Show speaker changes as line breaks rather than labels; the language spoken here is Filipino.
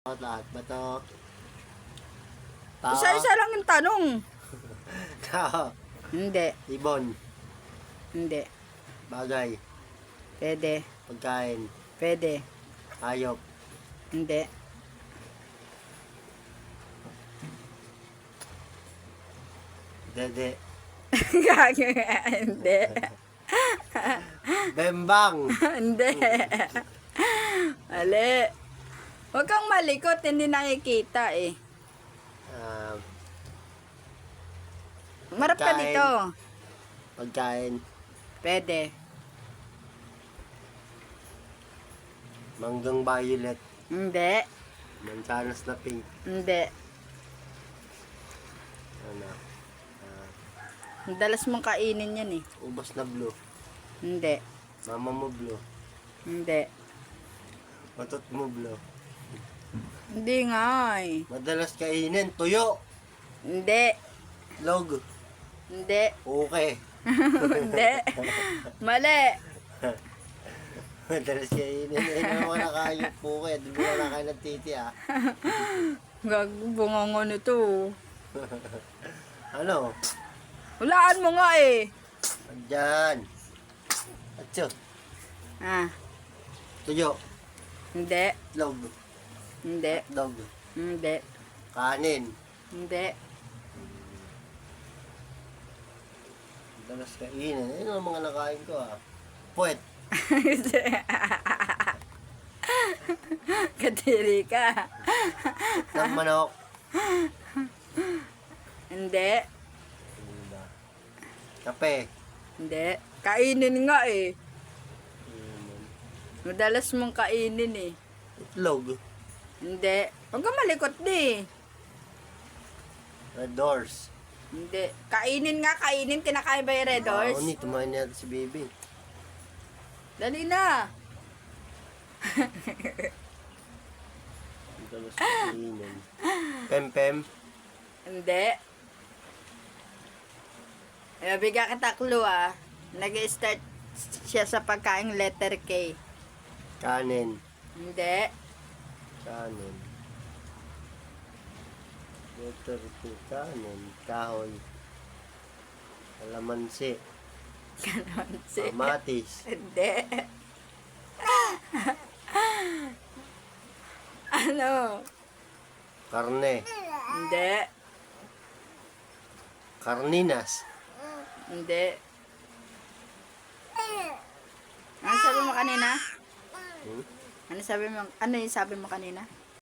Lahat ba to? Tao?
Isa-isa lang yung tanong.
Tao?
Hindi.
Ibon?
Hindi.
Bagay?
Pwede.
Pagkain?
Pwede.
Hayop?
Hindi.
Dede?
Gagi. Hindi.
Bembang?
Hindi. Mali. Huwag kang malikot, hindi nakikita eh.
Ah,
Marap ka
Pagkain.
dito.
Pagkain?
Pwede.
Manggang violet?
Hindi.
Mansanas na pink?
Hindi.
Ano?
Dalas mong kainin yan eh.
Ubas na blue?
Hindi.
Mama mo blue?
Hindi.
Matot mo blue?
Hindi nga eh.
Madalas kainin? Tuyo?
Hindi.
Log?
Hindi.
Okay.
Hindi. Mali.
Madalas kainin. Eh, naman mo nakain yung puke. Di mo na nakain ng titi ah.
Gagbungango nito.
Ano?
Hulaan mo nga eh.
Andyan. Atso.
Ah,
Tuyo.
hindi.
Log.
Hindi.
Dog.
Hindi.
Kanin.
Hindi.
Madalas kainin. Ayun ang mga nakain ko ah. Puwet.
Kadiri ka.
Ng manok.
Hindi.
Kape.
Hindi. Kainin nga eh. Madalas mong kainin eh.
Itlog.
Hindi. Huwag ka malikot di.
Red Doors.
Hindi. Kainin nga, kainin. Kinakain ba yung Red Doors?
Ni tumahin natin si baby.
Dali na.
Madalas kainin. Pem-pem.
Hindi. Bigyan kita clue ah. Nag-start siya sa pagkaing letter K.
Kanin.
Hindi.
Kanin. Letter K. Kanin. Kahoy. Kalamansi.
Ganon si.
Kamatis.
Hindi. Ano?
Karne.
Hindi.
Karninas.
Hindi. Ano sabi mo kanina?
Hmm?
Ano yung sabi mo kanina?